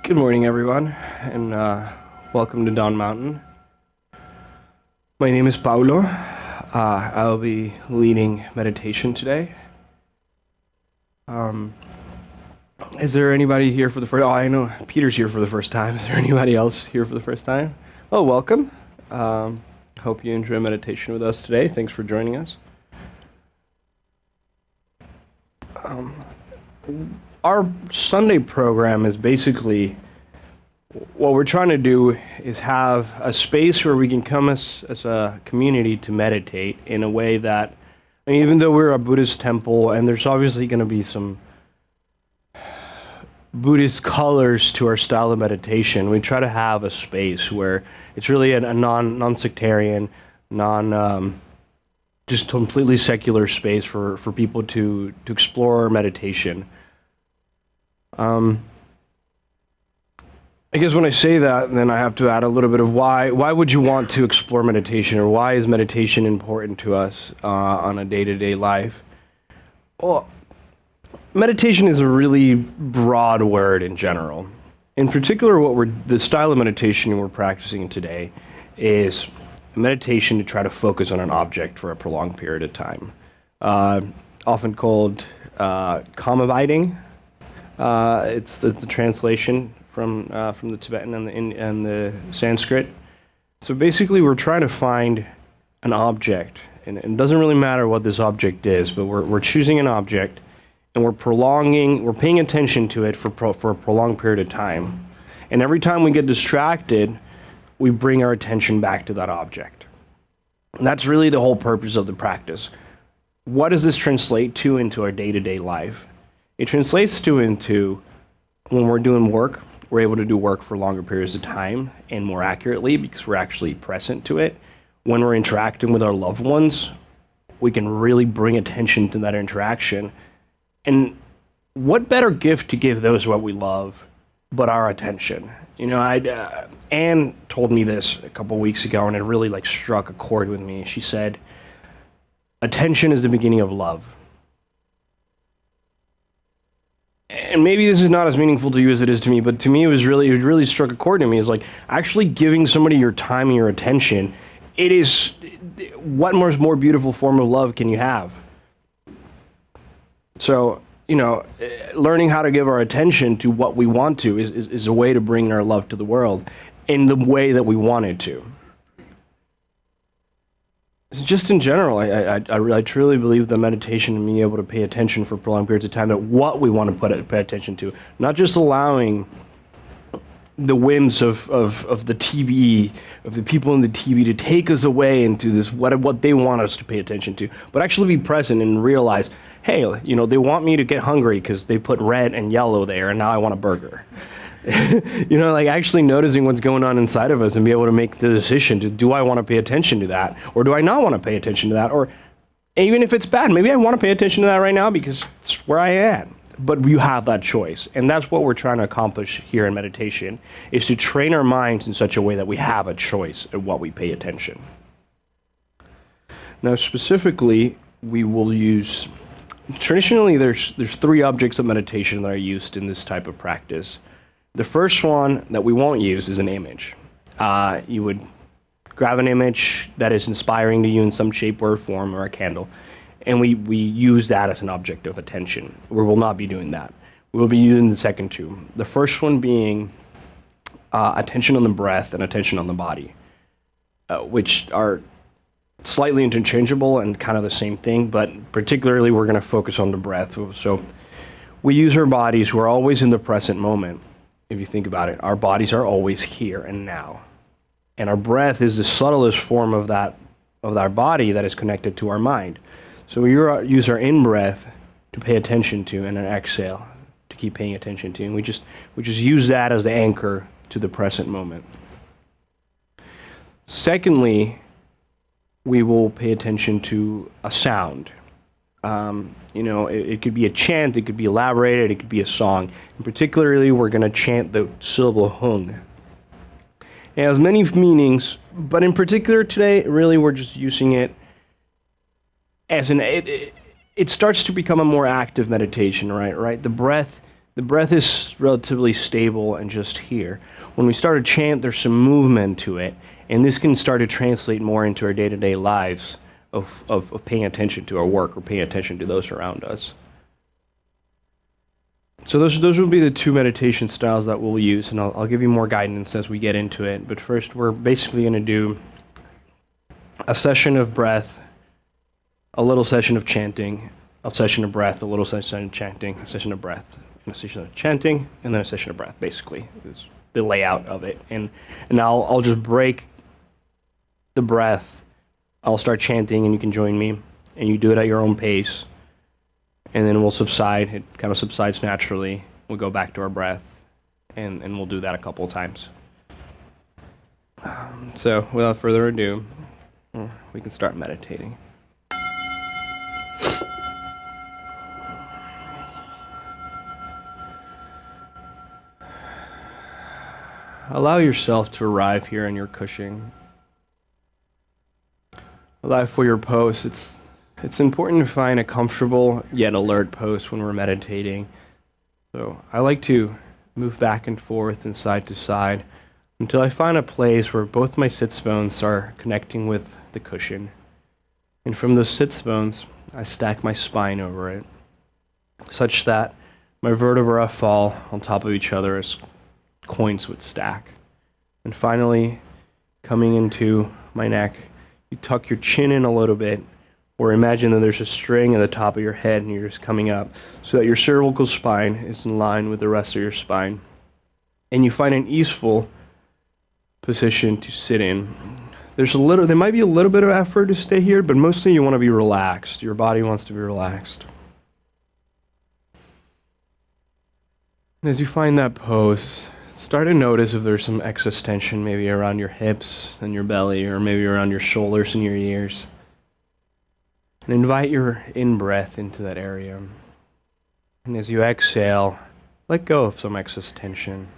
Good morning, everyone, and welcome to Dawn Mountain. My name is Paulo. I'll be leading meditation today. Is there anybody here for the first? Oh, I know Peter's here for the first time. Is there anybody else here for the first time? Oh, welcome. Hope you enjoy meditation with us today. Thanks for joining us. Our Sunday program is basically, what we're trying to do is have a space where we can come as a community to meditate in a way that, even though we're a Buddhist temple and there's obviously going to be some Buddhist colors to our style of meditation, we try to have a space where it's really a non-sectarian, just completely secular space for people to explore meditation. I guess when I say that, then I have to add a little bit of why would you want to explore meditation, or why is meditation important to us on a day-to-day life? Well, meditation is a really broad word in general. In particular, the style of meditation we're practicing today is meditation to try to focus on an object for a prolonged period of time, often called calm abiding. It's the translation from the Tibetan and the Sanskrit. So basically, we're trying to find an object, and it doesn't really matter what this object is, but we're choosing an object, and we're paying attention to it for a prolonged period of time. And every time we get distracted, we bring our attention back to that object. And that's really the whole purpose of the practice. What does this translate to into our day-to-day life? It translates into when we're doing work, we're able to do work for longer periods of time and more accurately because we're actually present to it. When we're interacting with our loved ones, we can really bring attention to that interaction. And what better gift to give those what we love but our attention? Anne told me this a couple weeks ago, and it really struck a chord with me. She said, "Attention is the beginning of love." And maybe this is not as meaningful to you as it is to me, but to me it really struck a chord to me. It's like actually giving somebody your time and your attention. It is, what more beautiful form of love can you have? So, learning how to give our attention to what we want to is a way to bring our love to the world in the way that we want it to. Just in general, I truly believe that meditation and being able to pay attention for prolonged periods of time at what we want to pay attention to, not just allowing the whims of the TV, of the people in the TV to take us away into this, what they want us to pay attention to, but actually be present and realize, hey, they want me to get hungry because they put red and yellow there, and now I want a burger. Actually noticing what's going on inside of us and be able to make the decision to, do I want to pay attention to that, or do I not want to pay attention to that? Or even if it's bad, maybe I want to pay attention to that right now because it's where I am. But you have that choice. And that's what we're trying to accomplish here in meditation, is to train our minds in such a way that we have a choice at what we pay attention. Now, specifically, we will use, traditionally, there's three objects of meditation that are used in this type of practice. The first one that we won't use is an image. You would grab an image that is inspiring to you in some shape or form, or a candle, and we use that as an object of attention. We will not be doing that. We will be using the second two. The first one being attention on the breath and attention on the body, which are slightly interchangeable and kind of the same thing, but particularly we're going to focus on the breath. So we use our bodies. We're always in the present moment. If you think about it, our bodies are always here and now. And our breath is the subtlest form of our body that is connected to our mind. So we use our in-breath to pay attention to, and an exhale to keep paying attention to. And we just use that as the anchor to the present moment. Secondly, we will pay attention to a sound. It could be a chant, it could be elaborated, it could be a song. And particularly, we're going to chant the syllable hung. It has many meanings, but in particular today, really we're just using it as it starts to become a more active meditation, right? The breath The breath is relatively stable and just here. When we start a chant, there's some movement to it, and this can start to translate more into our day-to-day lives of paying attention to our work or paying attention to those around us. So those will be the two meditation styles that we'll use, and I'll give you more guidance as we get into it. But first, we're basically going to do a session of breath, a little session of chanting, a session of breath, a little session of chanting, a session of breath, and a session of chanting, and then a session of breath, basically, is the layout of it. And I'll just break the breath. I'll start chanting, and you can join me, and you do it at your own pace. And then we'll subside. It kind of subsides naturally. We'll go back to our breath, and we'll do that a couple of times. So without further ado, we can start meditating. Allow yourself to arrive here in your cushion. Allow for your pose. It's important to find a comfortable yet alert pose when we're meditating. So I like to move back and forth and side to side until I find a place where both my sits bones are connecting with the cushion. And from those sits bones, I stack my spine over it, such that my vertebrae fall on top of each other as coins would stack. And finally, coming into my neck, you tuck your chin in a little bit, or imagine that there's a string at the top of your head and you're just coming up so that your cervical spine is in line with the rest of your spine. And you find an easeful position to sit in. There might be a little bit of effort to stay here, but mostly you want to be relaxed. Your body wants to be relaxed. And as you find that pose, start to notice if there's some excess tension maybe around your hips and your belly, or maybe around your shoulders and your ears. And invite your in-breath into that area. And as you exhale, let go of some excess tension.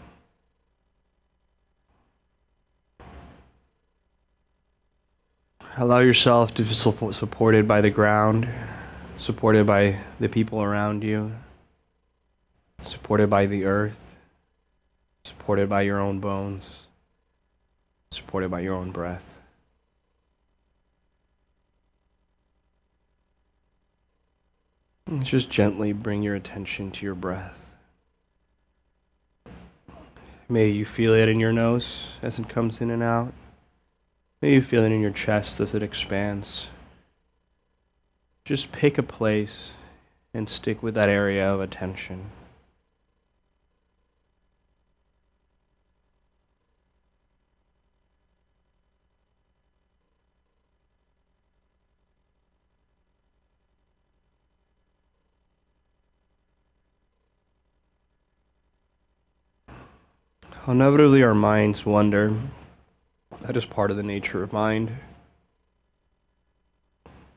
Allow yourself to feel supported by the ground, supported by the people around you, supported by the earth, supported by your own bones, supported by your own breath. Just gently bring your attention to your breath. May you feel it in your nose as it comes in and out. May you feel it in your chest as it expands. Just pick a place and stick with that area of attention. Inevitably, our minds wander. That is part of the nature of mind.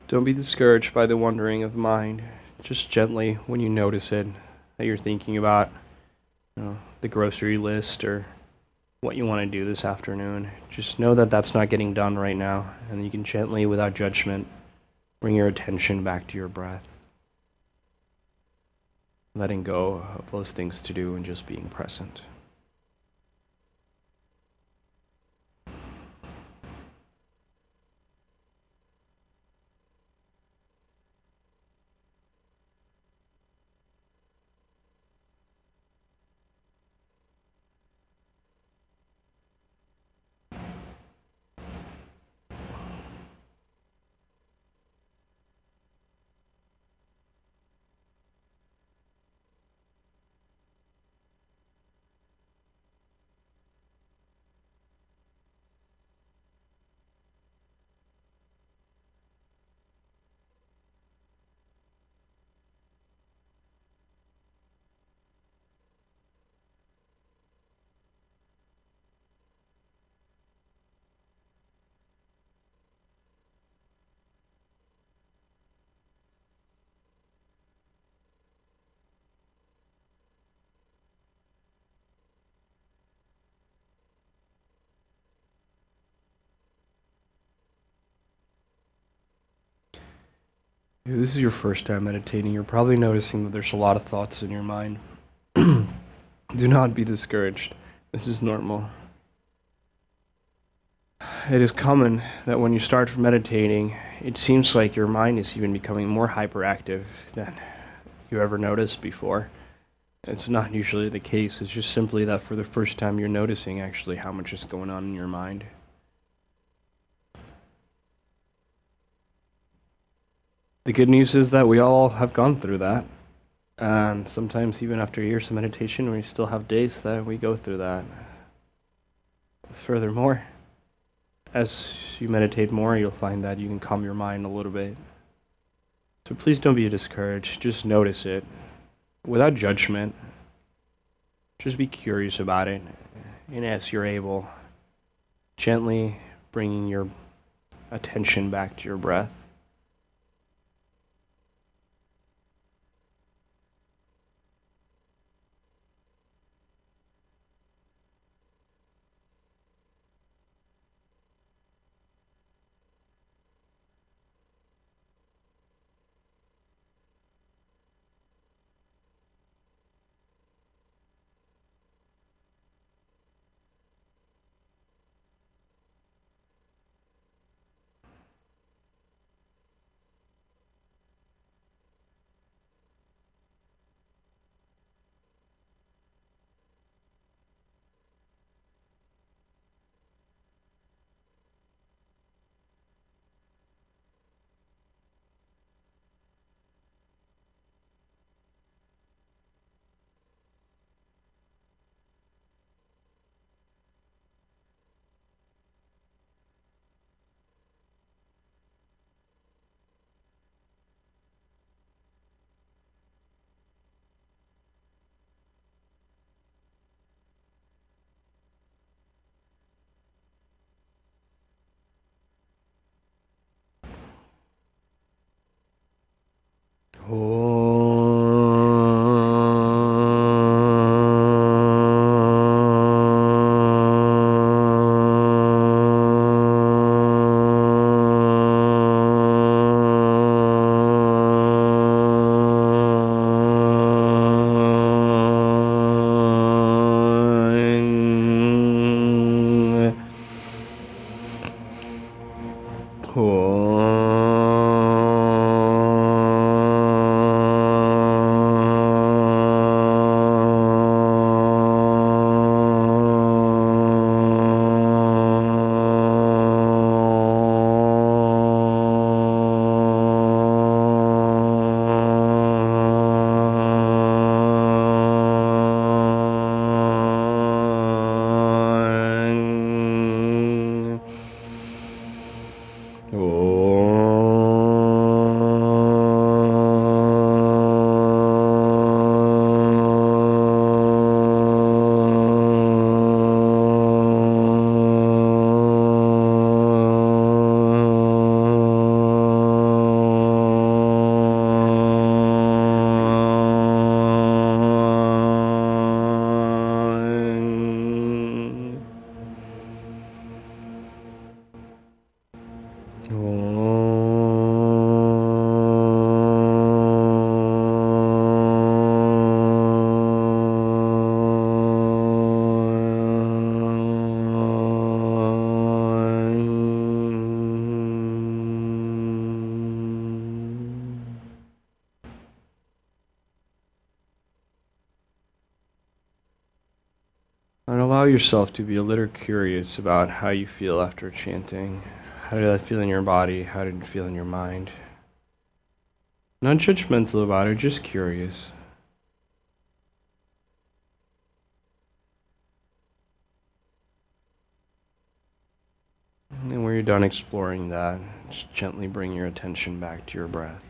Don't be discouraged by the wandering of mind. Just gently, when you notice it, that you're thinking about the grocery list or what you want to do this afternoon, just know that that's not getting done right now, and you can gently, without judgment, bring your attention back to your breath. Letting go of those things to do and just being present. If this is your first time meditating, you're probably noticing that there's a lot of thoughts in your mind. Do not be discouraged. This is normal. It is common that when you start meditating, it seems like your mind is even becoming more hyperactive than you ever noticed before. It's not usually the case. It's just simply that for the first time you're noticing actually how much is going on in your mind. The good news is that we all have gone through that. And sometimes even after years of meditation, we still have days that we go through that. Furthermore, as you meditate more, you'll find that you can calm your mind a little bit. So please don't be discouraged. Just notice it without judgment. Just be curious about it. And as you're able, gently bringing your attention back to your breath. And allow yourself to be a little curious about how you feel after chanting. How did that feel in your body? How did it feel in your mind? Not judgmental about it, just curious. And when you're done exploring that, just gently bring your attention back to your breath.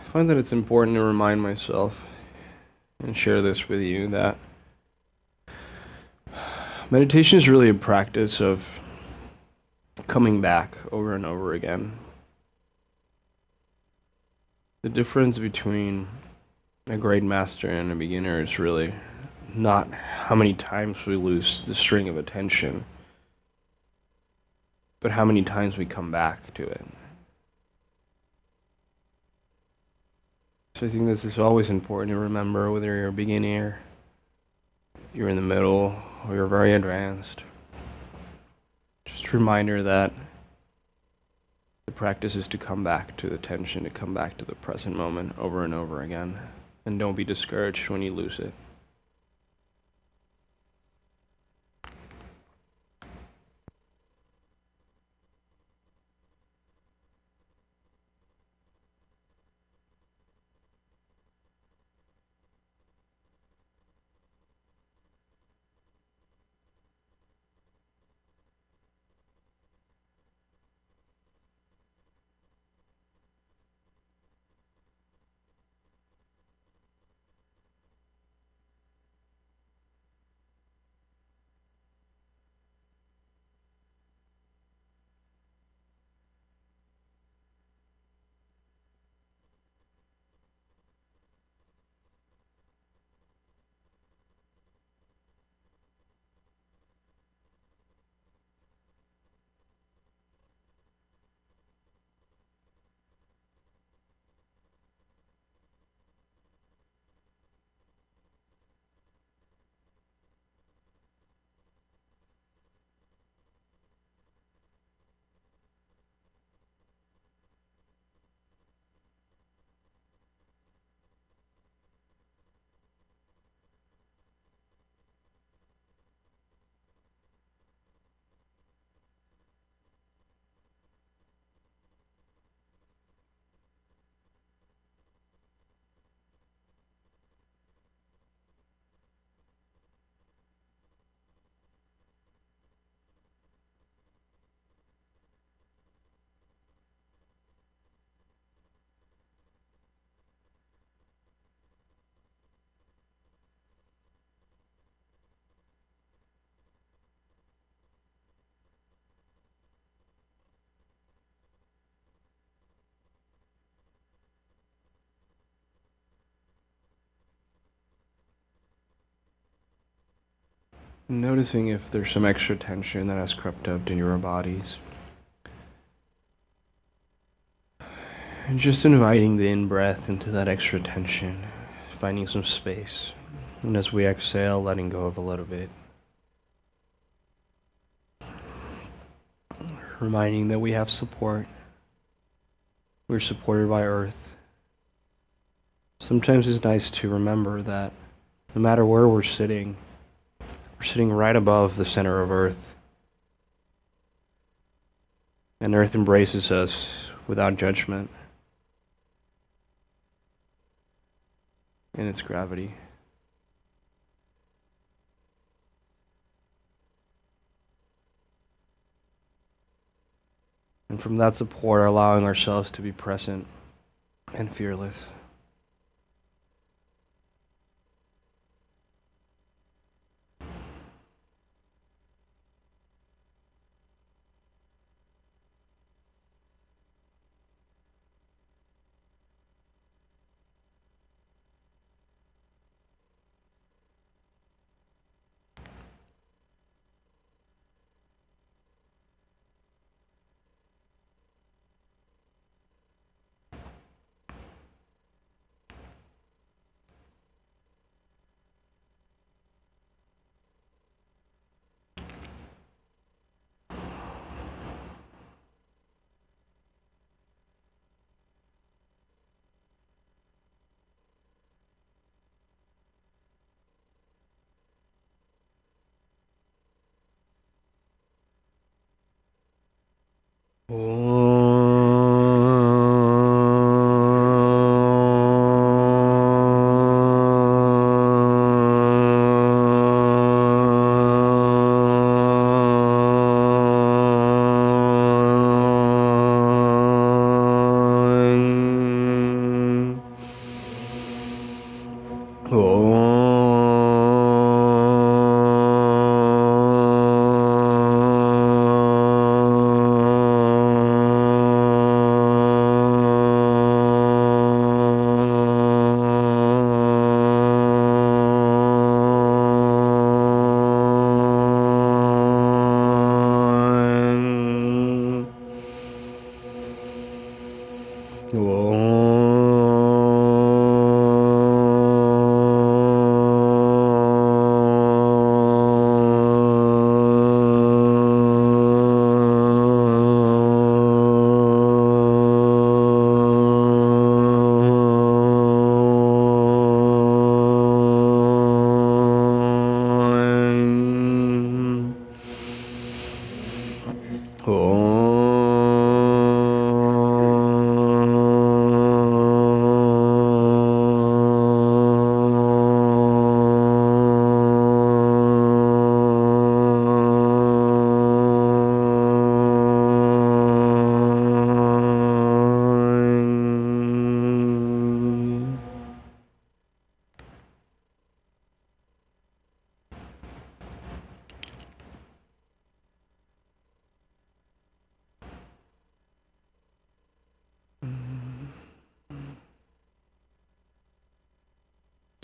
find that it's important to remind myself and share this with you that meditation is really a practice of coming back over and over again. The difference between a great master and a beginner is really not how many times we lose the string of attention, but how many times we come back to it. So I think this is always important to remember, whether you're a beginner, you're in the middle, or you're very advanced. Just a reminder that the practice is to come back to attention, to come back to the present moment over and over again. And don't be discouraged when you lose it. Noticing if there's some extra tension that has crept up in your bodies. And just inviting the in-breath into that extra tension, finding some space. And as we exhale, letting go of a little bit. Reminding that we have support. We're supported by Earth. Sometimes it's nice to remember that no matter where we're sitting right above the center of Earth. And Earth embraces us without judgment in its gravity. And from that support, allowing ourselves to be present and fearless.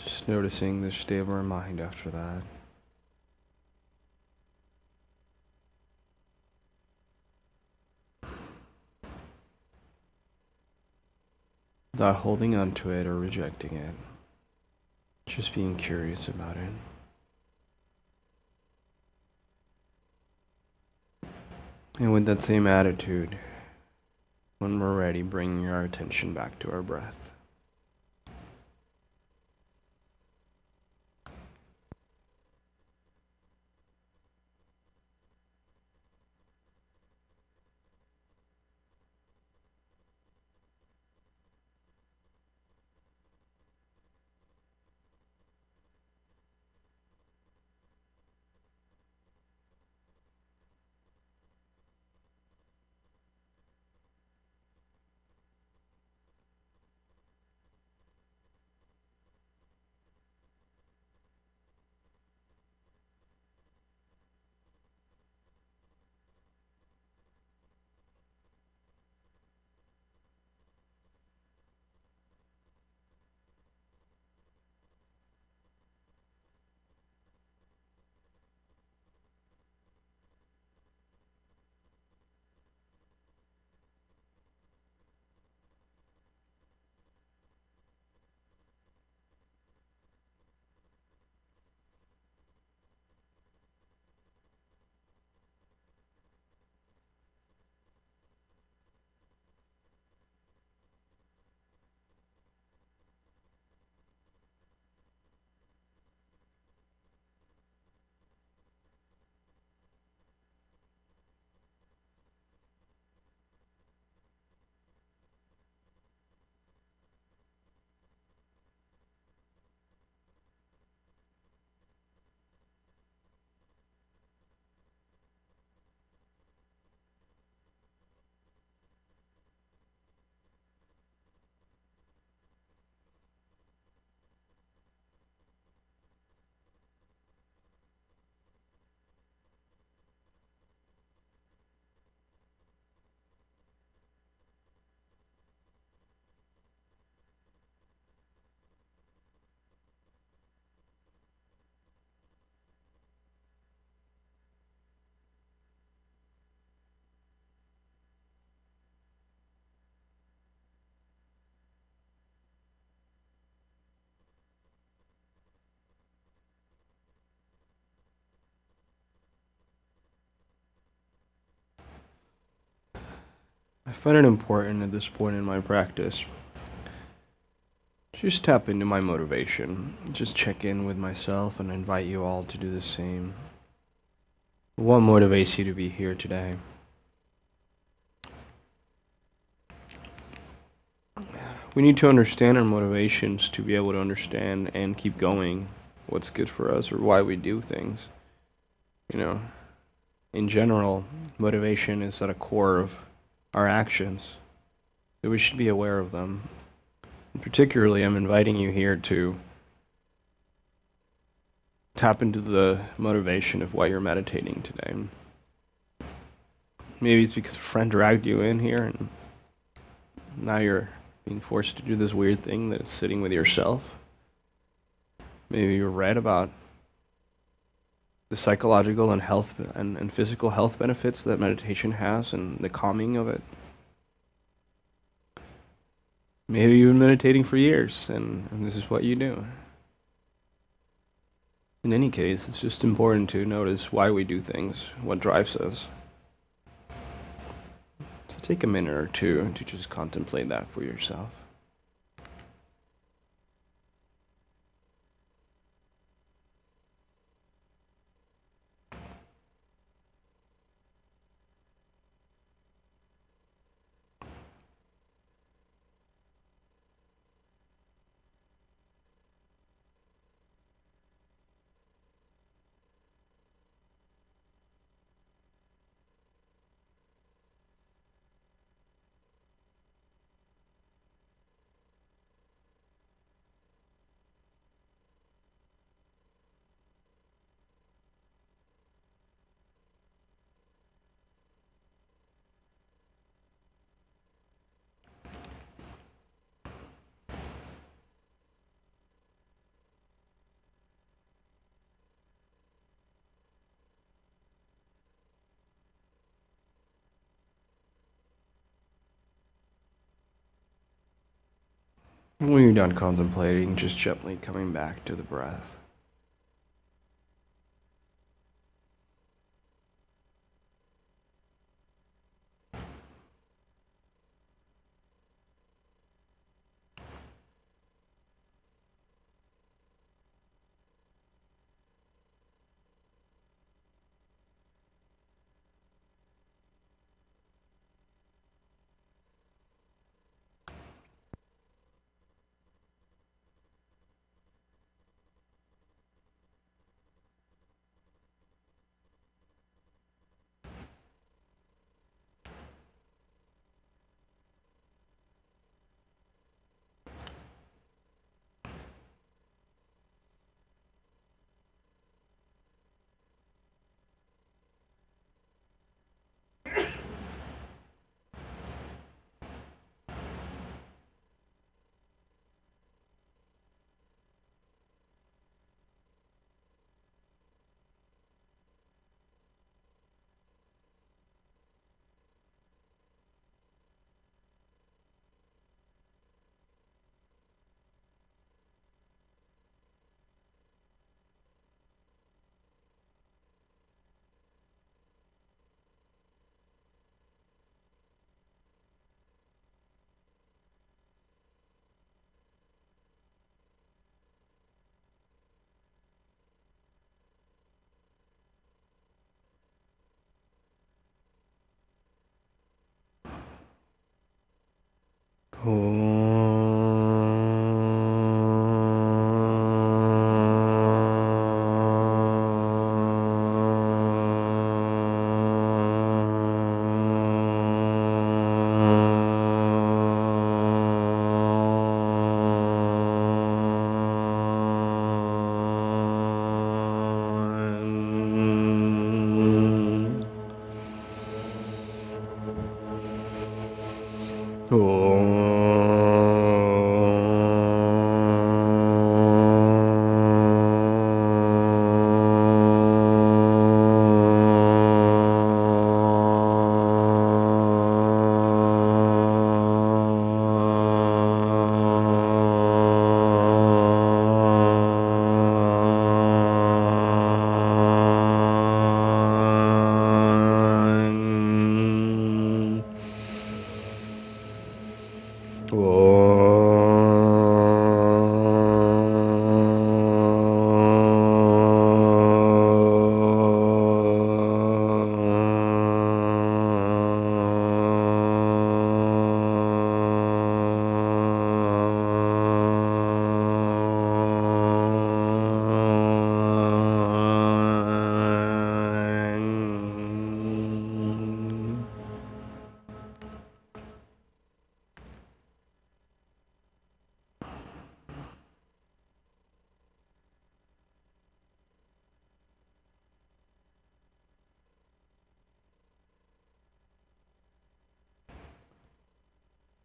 Just noticing the state of our mind after that. Not holding on to it or rejecting it. Just being curious about it. And with that same attitude, when we're ready, bringing our attention back to our breath. I find it important at this point in my practice. Just tap into my motivation. Just check in with myself and invite you all to do the same. What motivates you to be here today? We need to understand our motivations to be able to understand and keep going what's good for us or why we do things. You know, in general, motivation is at the core of our actions, so we should be aware of them. And particularly, I'm inviting you here to tap into the motivation of why you're meditating today. Maybe it's because a friend dragged you in here and now you're being forced to do this weird thing that is sitting with yourself. Maybe you read about the psychological and health and physical health benefits that meditation has and the calming of it. Maybe you've been meditating for years and this is what you do. In any case, it's just important to notice why we do things, what drives us. So take a minute or two to just contemplate that for yourself. When you're done contemplating, just gently coming back to the breath.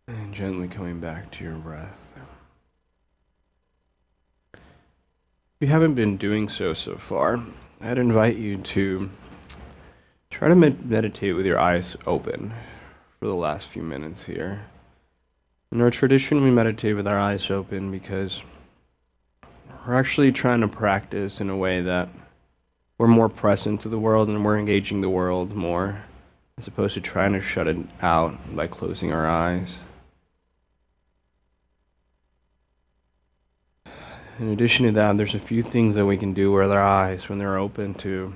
And gently coming back to your breath. If you haven't been doing so far, I'd invite you to try to meditate with your eyes open for the last few minutes here. In our tradition, we meditate with our eyes open because we're actually trying to practice in a way that we're more present to the world and we're engaging the world more, as opposed to trying to shut it out by closing our eyes. In addition to that, there's a few things that we can do with our eyes when they're open to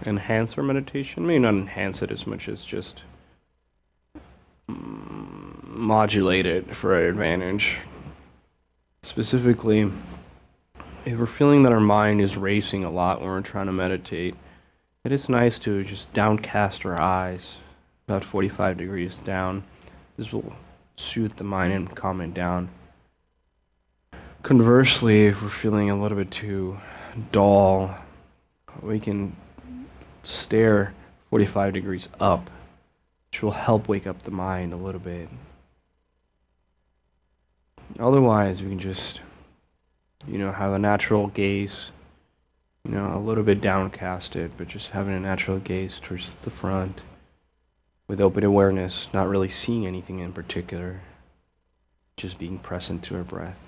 enhance our meditation. Maybe not enhance it as much as just modulate it for our advantage. Specifically, if we're feeling that our mind is racing a lot when we're trying to meditate, it is nice to just downcast our eyes about 45 degrees down. This will soothe the mind and calm it down. Conversely, if we're feeling a little bit too dull, we can stare 45 degrees up, which will help wake up the mind a little bit. Otherwise, we can just, have a natural gaze, a little bit downcasted, but just having a natural gaze towards the front with open awareness, not really seeing anything in particular. just being present to our breath.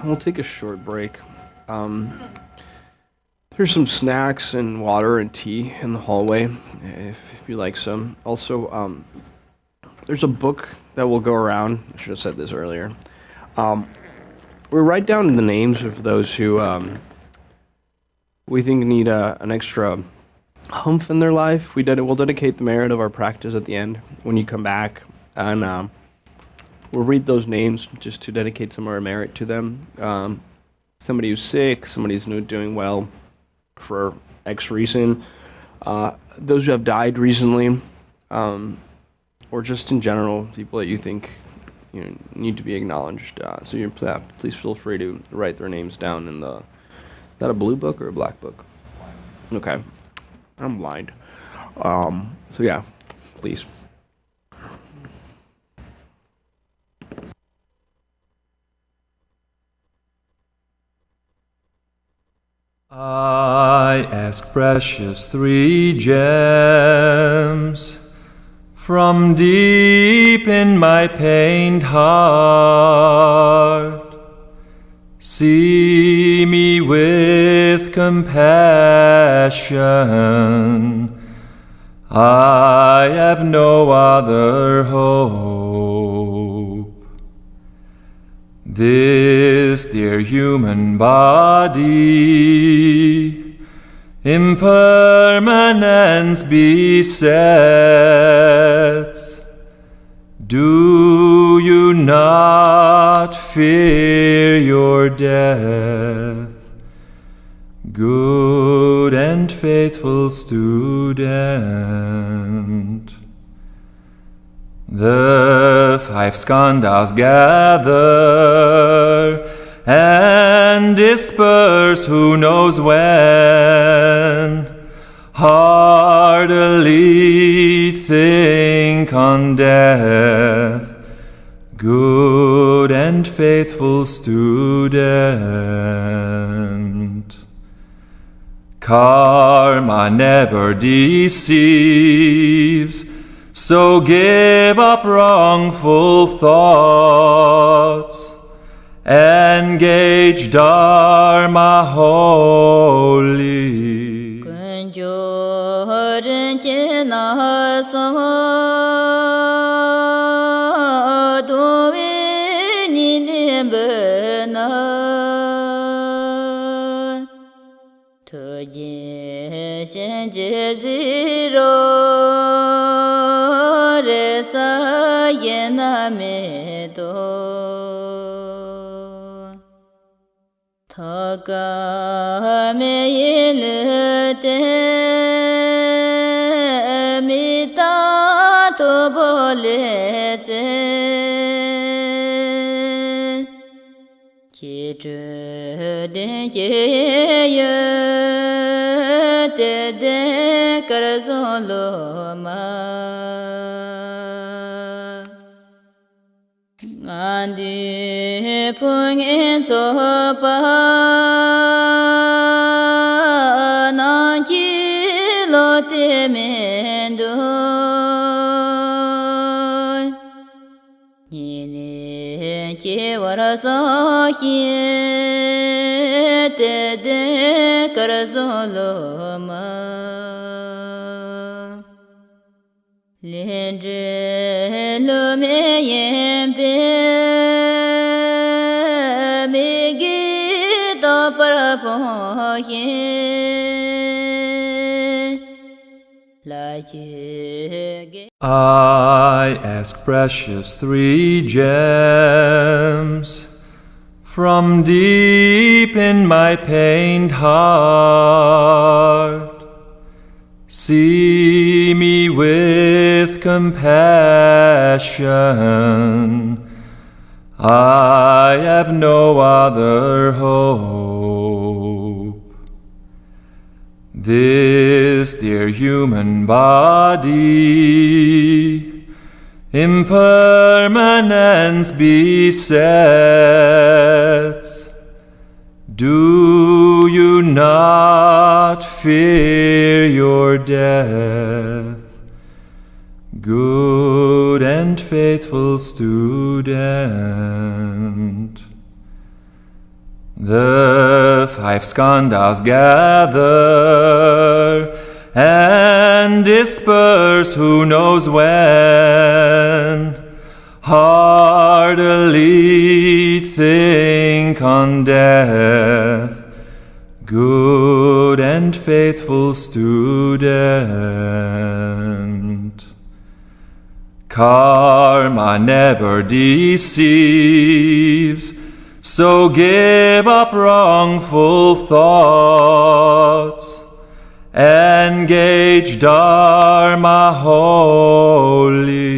We'll take a short break. There's some snacks and water and tea in the hallway if you like some. Also, there's a book that will go around. I should have said this earlier. We'll write down the names of those who we think need an extra humph in their life. We'll dedicate the merit of our practice at the end when you come back, and we'll read those names just to dedicate some of our merit to them. Somebody who's sick, somebody who's not doing well for X reason, those who have died recently, or just in general, people that you think need to be acknowledged. So please feel free to write their names down in the. Is that a blue book or a black book? Okay, I'm blind. So yeah, please. I ask precious three gems from deep in my pained heart. See me with compassion. I have no other hope. This dear human body impermanence besets. Do you not fear your death, good and faithful student? The five skandhas gather and disperse who knows when. Heartily think on death, good and faithful student. Karma never deceives, so give up wrongful thoughts, engage Dharma wholly. I ask precious three gems from deep in my pained heart. See me with compassion. I have no other hope. This dear human body impermanence besets. Do you not fear your death, good and faithful student? The five skandhas gather and disperse who knows when. Heartily think on death, good and faithful student. Karma never deceives, so give up wrongful thoughts, engage Dharma wholly.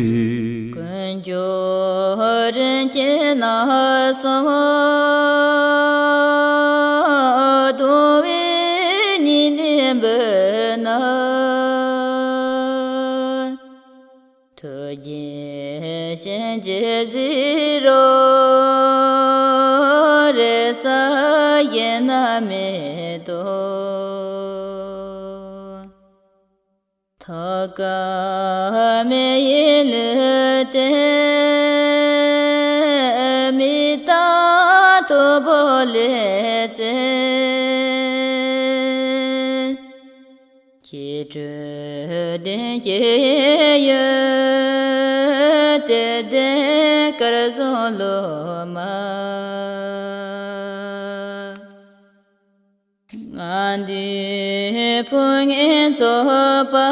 Karzo lo ma phung in so pa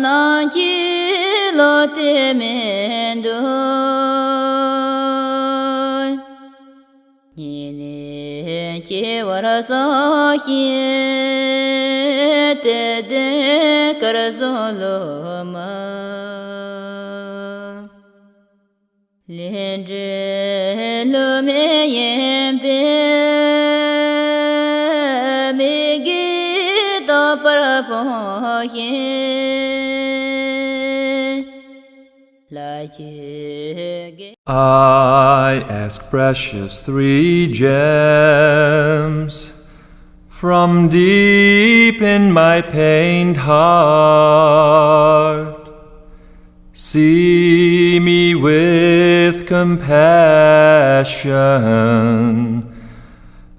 na chi lo te men do ni ne che war so hi te de kar zo lo ma liên tre lo me yen pe me gi to par po yin la che I ask precious three gems from deep in my pained heart. See me with compassion.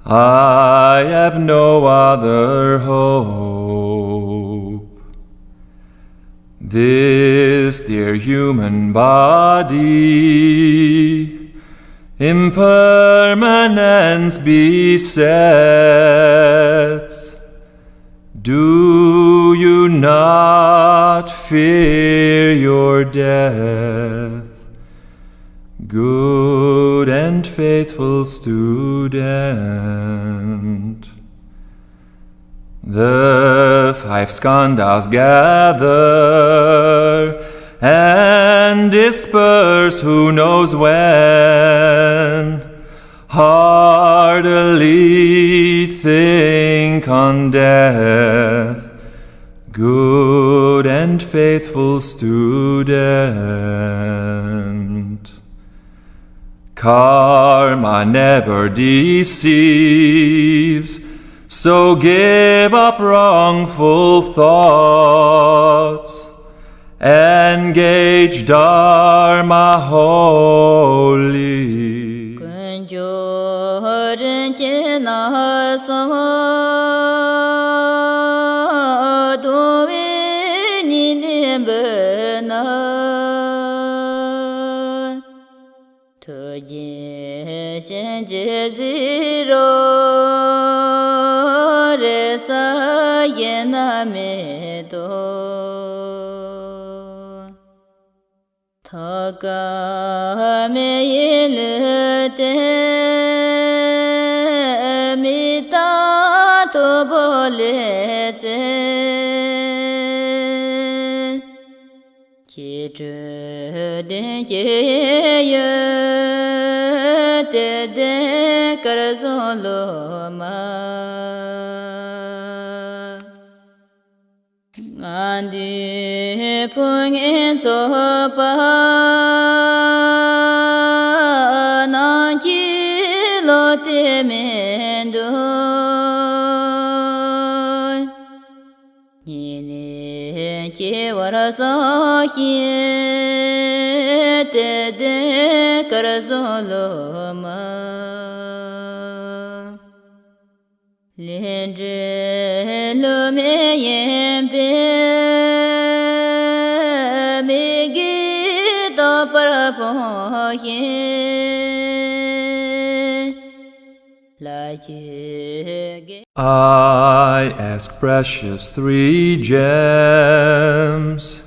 I have no other hope. This dear human body, impermanence besets. Do you not fear your death, good and faithful student? The five skandhas gather and disperse who knows when. Heartily think on death, good and faithful student. Karma never deceives, so give up wrongful thoughts. Engage Dharma wholly. Na sa do we ni ne be na to je shen je zero re sa ye na me do tha ka me ye le te to bole te che zhe den ye ye te de kar zo lo ma ngan di phung in so pa na chi lo te men do che war so hi te de kar zo lo ma liên tre lo me yen pe me gi to par po yin la che I ask precious three gems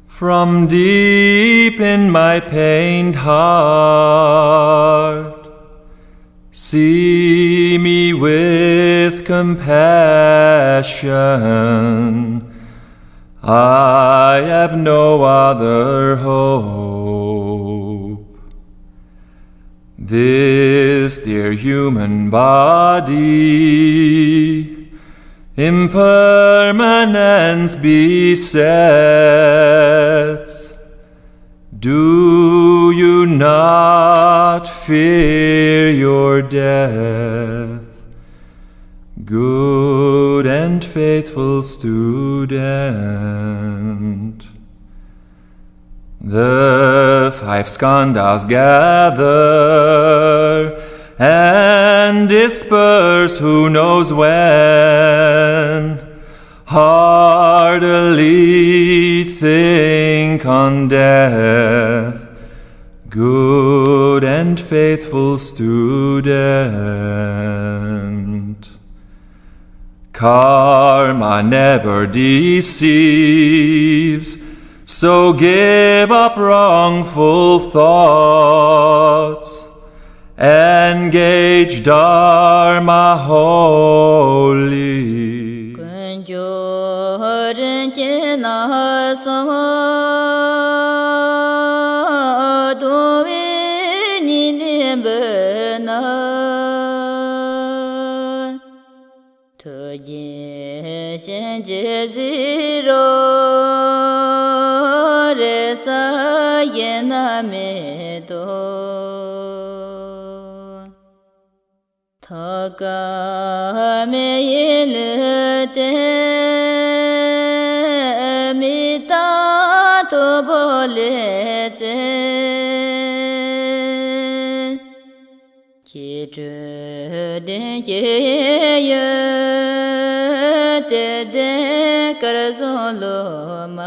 from deep in my pained heart. See me with compassion. I have no other hope. This dear human body, impermanence besets. Do you not fear your death, good and faithful student? The five skandhas gather and disperse who knows when. Heartily think on death, good and faithful student. Karma never deceives, so give up wrongful thoughts. Engage Dharma wholly. 근조른 지나서 도인이 베나 토지신 제지로 레사 예나메도 타가메 일때 미타 토볼레제 기주된 예여 때데 가르솔로마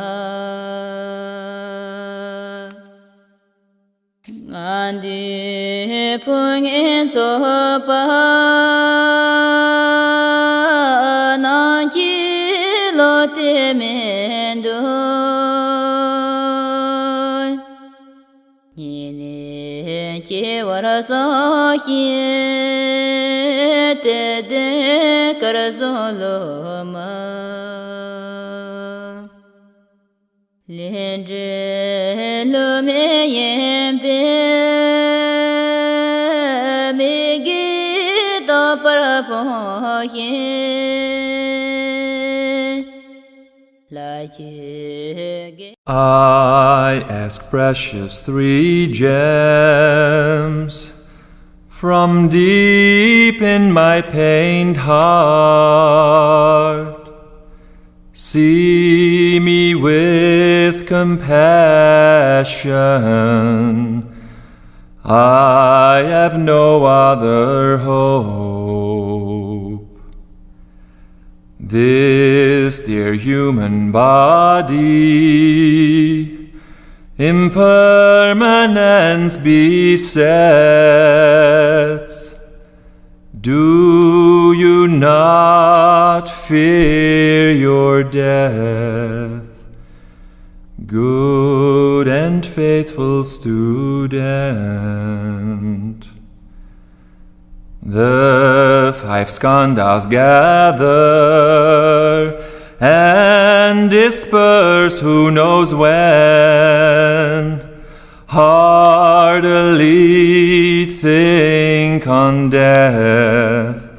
안디 풍인 소파 난지로 때면도 니네 지워라서 히 때데 가르솔로마 렌즈루메옌베 미기도 parapohin 라지게 I ask precious three gems from deep in my pained heart. See me with compassion. I have no other hope. This dear human body, impermanence besets. Do you not fear your death, good and faithful student? The five skandhas gather and disperse who knows when. Heartily think on death,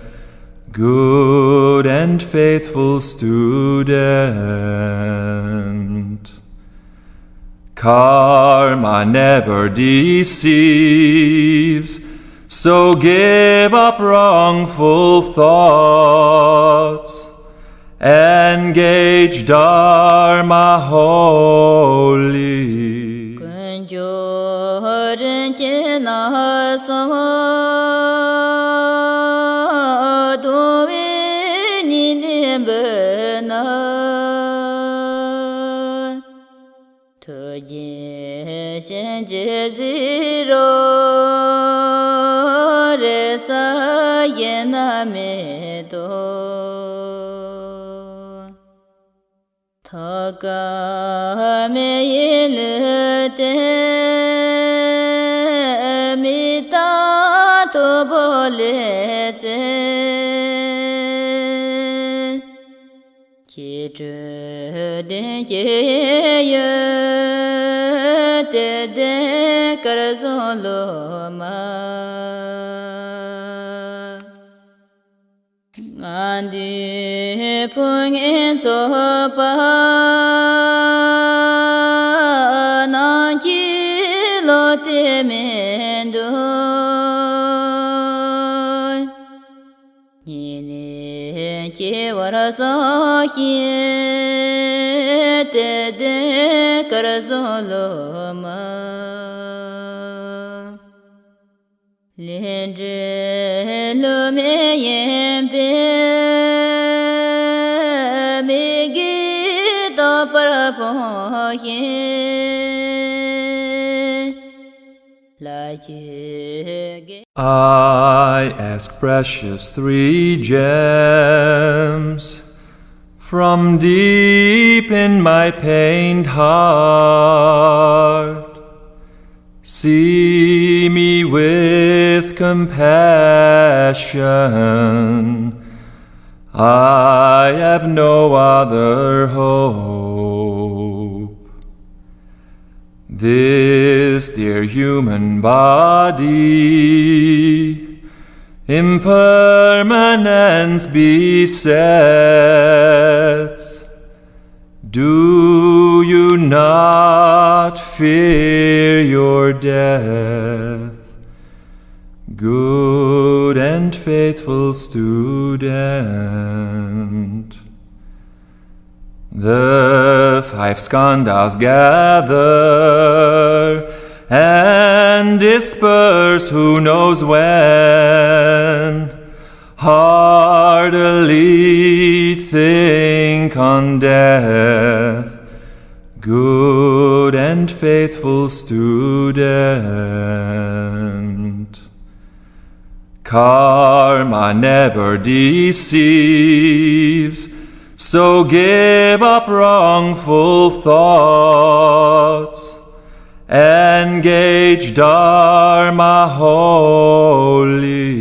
good and faithful student. Karma never deceives, so give up wrongful thoughts. Engage Dharma wholly. 근조른 지나서 도인이 베나 토지신 제지로 레사 예나메도 타가메 일때 미타 토볼레제 기주된 예여 때데 가르솔로마 안디 풍인 소파 난지로 때면도 니네 지워라서 히 때데 가르솔로마 렌즈루메옌베 미기도 parapohin 라지 I ask precious three gems from deep in my pained heart. See me with compassion. I have no other hope. This dear human body, impermanence besets. Do you not fear your death, good and faithful student? The five skandhas gather and disperse who knows when. Heartily think on death, good and faithful student. Karma never deceives, so give up wrongful thoughts. Engage Dharma wholly.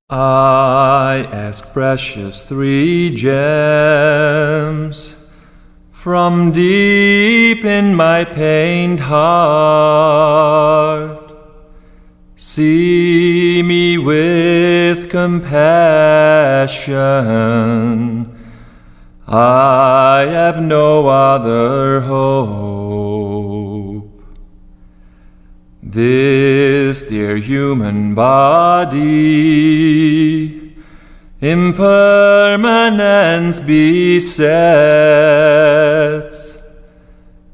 I ask precious three gems from deep in my pained heart. See me with compassion. I have no other hope. This dear human body, impermanence besets.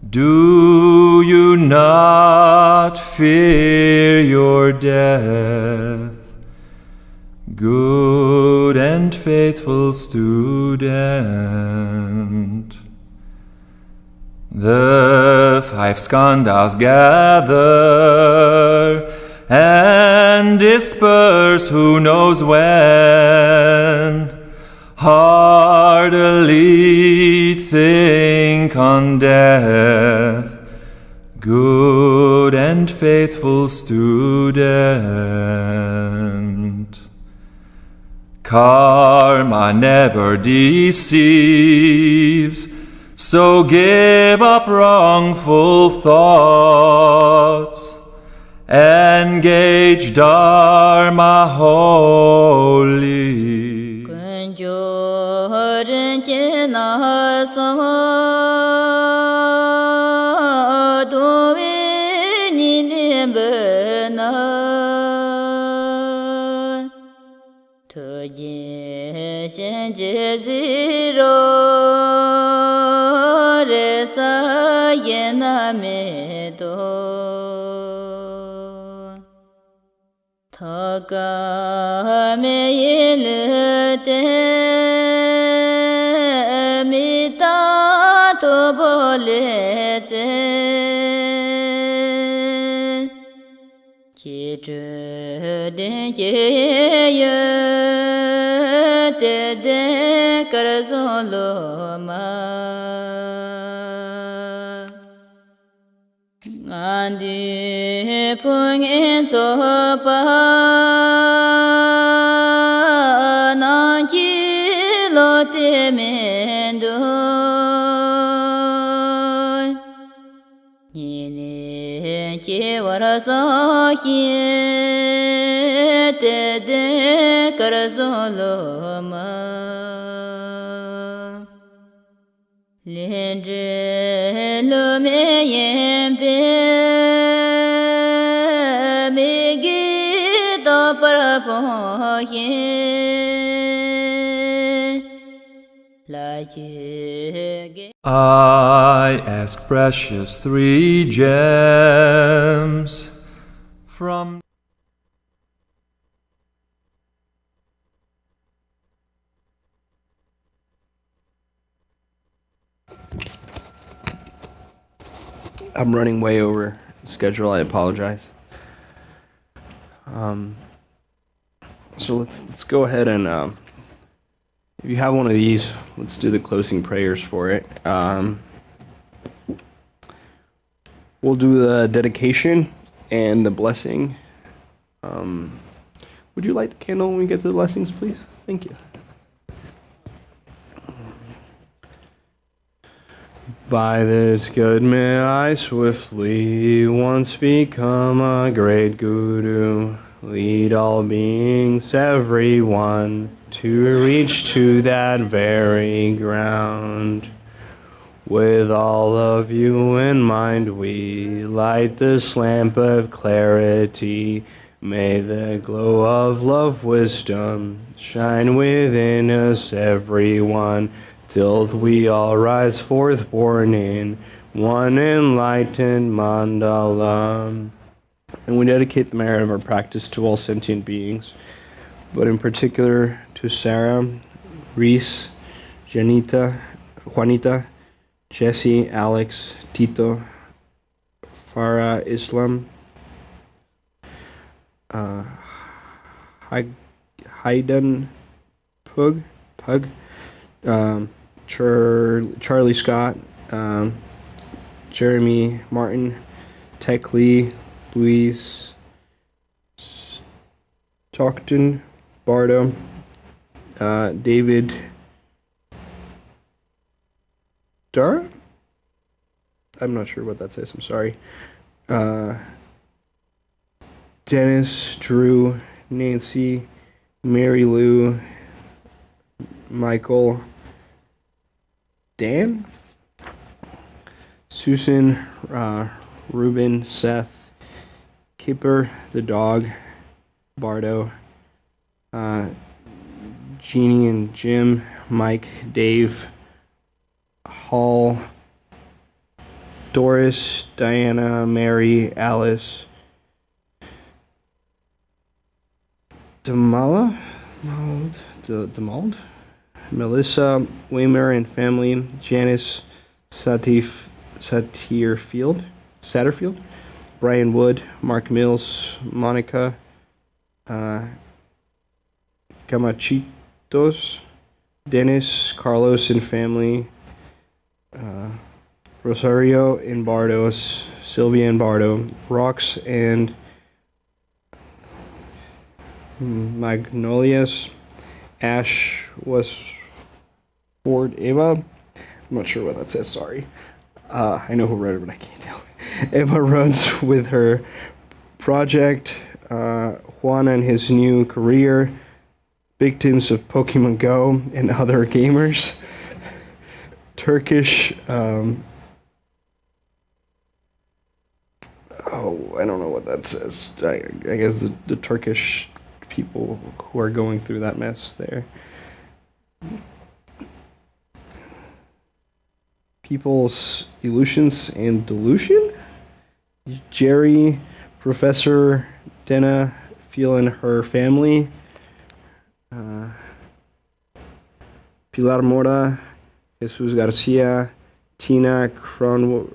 Do you not fear your death, good and faithful student? The five skandhas gather and disperse who knows when. Heartily think on death, good and faithful student. Karma never deceives, so give up wrongful thoughts. Engage Dharma wholly. na me do Thaka me yil te mi ta to bole te Chi zhe den ye ye te de kar zo lo ma Andi phung in so pa na chi lo te men do ni ne che war so hi te de kar zo lo ma Lien zhe lo me yen pe me gi do par po yin La ye ge I ask precious three gems from I'm running way over schedule. I apologize. So let's go ahead and if you have one of these, let's do the closing prayers for it. We'll do the dedication and the blessing. Would you light the candle when we get to the blessings, please? Thank you. By this good may I swiftly once become a great guru, lead all beings, everyone, to reach to that very ground. With all of you in mind, we light this lamp of clarity. May the glow of love, wisdom shine within us, everyone, till we all rise forth born in one enlightened mandala. And we dedicate the merit of our practice to all sentient beings, but in particular to Sarah, Reese, Juanita, Jesse, Alex, Tito, Farah, Islam, Hayden, Pug, Charlie Scott, Jeremy Martin, Tech Lee, Louise Stockton, Bardo, David Dara? I'm not sure what that says, I'm sorry. Dennis, Drew, Nancy, Mary Lou, Michael, Dan, Susan, Ruben, Seth, Kipper, the dog, Bardo, Jeannie and Jim, Mike, Dave, Hall, Doris, Diana, Mary, Alice, Demald, Melissa, Waymer and family, Janice, Satterfield, Brian Wood, Mark Mills, Monica, Camachitos, Dennis, Carlos and family, Rosario and Bardos, Sylvia and Bardo, Rox and Magnolias, Ash was Ford Eva. I'm not sure what that says, sorry. I know who wrote it, but I can't tell. Eva runs with her project, Juan and his new career, victims of Pokemon Go and other gamers, Turkish, I don't know what that says. I guess the Turkish people who are going through that mess there. People's Illusions and Delusion. Jerry, Professor Dena, Phil and her family. Pilar Mora, Jesus Garcia, Tina Crowder,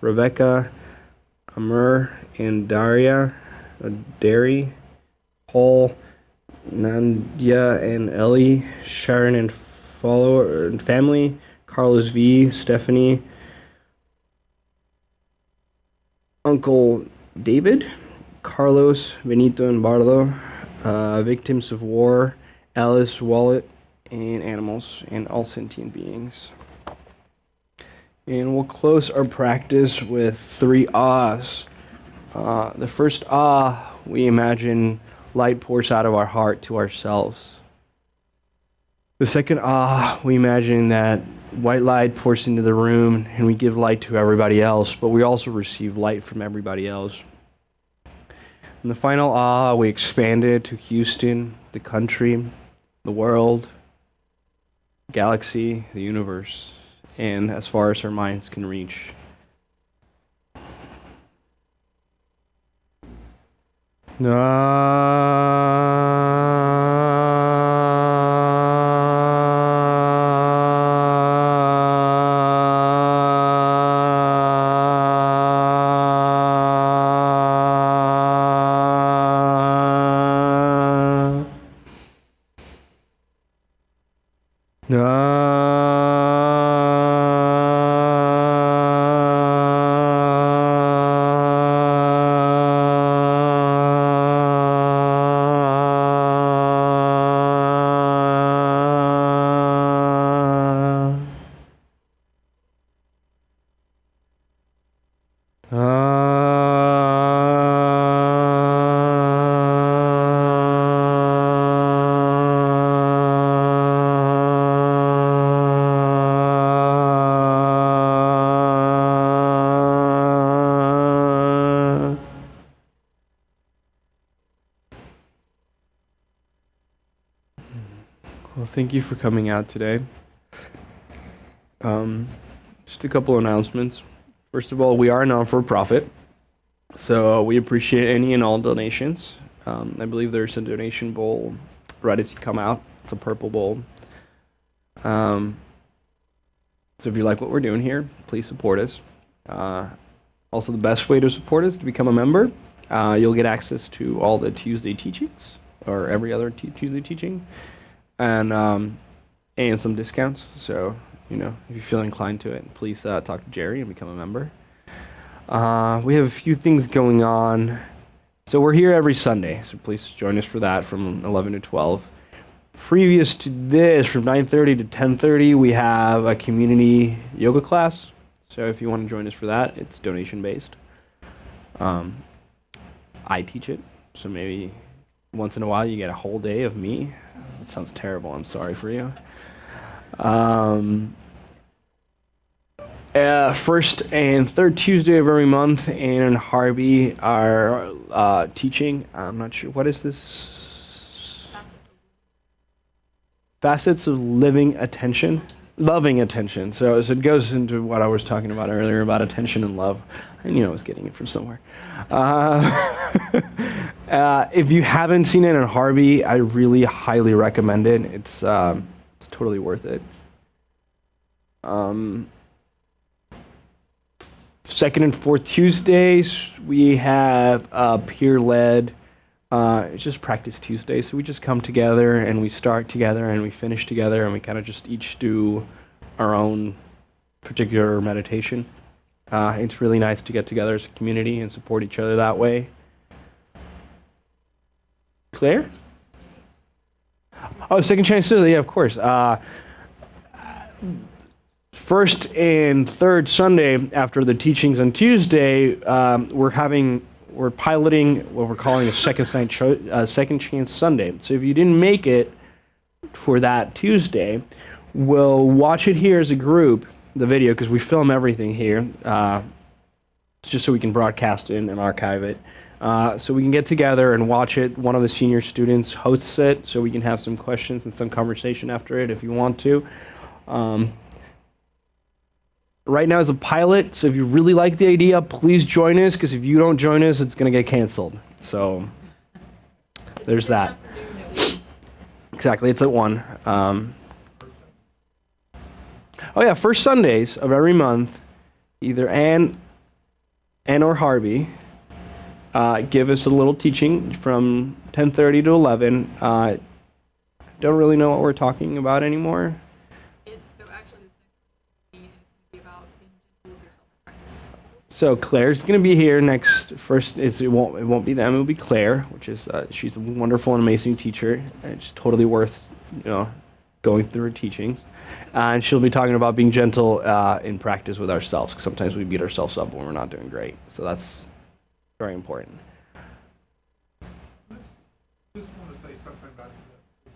Rebecca, Amur, and Derry, Paul, Nandia and Ellie, Sharon and follower and family, Carlos V, Stephanie, Uncle David, Carlos, Benito and Bardo, victims of war, Alice Wallet, and animals, and all sentient beings. And we'll close our practice with 3 ahs. The first ah, we imagine light pours out of our heart to ourselves. The second ah, we imagine that white light pours into the room and we give light to everybody else, but we also receive light from everybody else. And the final ah, we expand it to Houston, the country, the world, galaxy, the universe, and as far as our minds can reach. Well, thank you for coming out today. Just a couple announcements. First of all, we are non-for-profit, so we appreciate any and all donations. I believe there's a donation bowl right as you come out. It's a purple bowl. So if you like what we're doing here, please support us. Also, the best way to support us is to become a member. You'll get access to all the Tuesday teachings, or every other Tuesday teaching, and some discounts. So, if you feel inclined to it, please talk to Jerry and become a member. We have a few things going on. So we're here every Sunday, so please join us for that from 11 to 12. Previous to this, from 9:30 to 10:30, we have a community yoga class. So if you want to join us for that, it's donation-based. I teach it, so maybe once in a while you get a whole day of me. That sounds terrible. I'm sorry for you. First and third Tuesday of every month, Ann and Harvey are teaching. I'm not sure. What is this? Facets of loving attention. So it goes into what I was talking about earlier about attention and love. I knew I was getting it from somewhere. If you haven't seen Ann and Harvey, I really highly recommend it. It's totally worth it. Second and fourth Tuesdays, we have peer-led. It's just practice Tuesday, so we just come together and we start together and we finish together and we kind of just each do our own particular meditation. It's really nice to get together as a community and support each other that way. Claire? Oh, Second Chance Tuesday, yeah, of course. First and third Sunday after the teachings on Tuesday, we're piloting what we're calling a Second Chance Sunday. So if you didn't make it for that Tuesday, we'll watch it here as a group, the video, because we film everything here, just so we can broadcast it and archive it. So we can get together and watch it. One of the senior students hosts it, so we can have some questions and some conversation after it if you want to. right now is a pilot, so if you really like the idea, please join us, because if you don't join us, it's going to get canceled. So there's that. Exactly, it's at 1. Oh yeah, first Sundays of every month, either Ann or Harvey give us a little teaching from 10:30 to 11. Don't really know what we're talking about anymore. So actually this next meeting is going to be about being gentle with yourself in practice. So Claire's going to be here next. It won't be them. It'll be Claire, which is she's a wonderful and amazing teacher. It's totally worth going through her teachings, and she'll be talking about being gentle in practice with ourselves. 'Cause sometimes we beat ourselves up when we're not doing great. So that's very important. Just want to say something about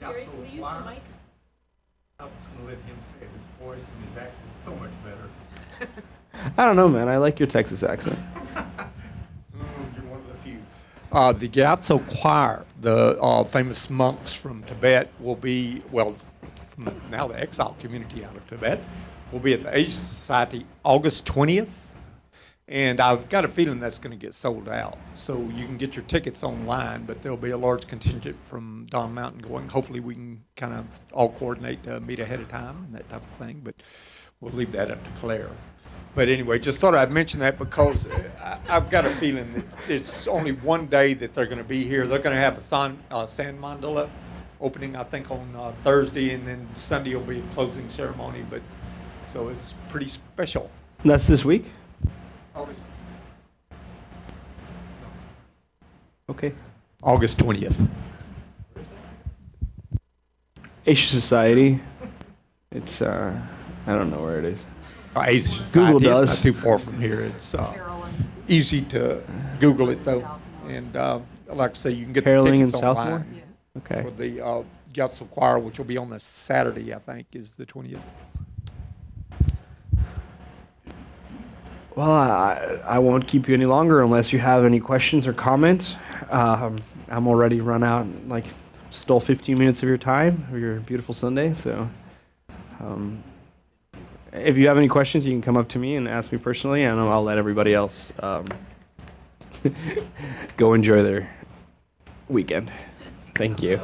the Yasso Choir. I was going to let him say it. His voice and his accent's so much better. I don't know, man. I like your Texas accent. You're one of the few. The Gyatso Choir, the famous monks from Tibet, will be, now the exile community out of Tibet, will be at the Asia Society August 20th. And I've got a feeling that's going to get sold out. So you can get your tickets online, but there'll be a large contingent from Don Mountain going. Hopefully we can kind of all coordinate to meet ahead of time and that type of thing, but we'll leave that up to Claire. But anyway, just thought I'd mention that because I've got a feeling that it's only one day that they're going to be here. They're going to have a sand mandala opening, I think, on Thursday, and then Sunday will be a closing ceremony. But so it's pretty special. And that's this week? Okay. August 20th. Asia Society. It's I don't know where it is. Asia Society Google does. is not too far from here. It's easy to Google it though, and like I say, you can get the Caroling in tickets online Southmore? Okay. for the Gyatso Choir, which will be on the Saturday, I think, is the 20th. Well, I won't keep you any longer unless you have any questions or comments. I'm already run out, stole 15 minutes of your time, or your beautiful Sunday. So if you have any questions, you can come up to me and ask me personally, and I'll let everybody else go enjoy their weekend. Thank you.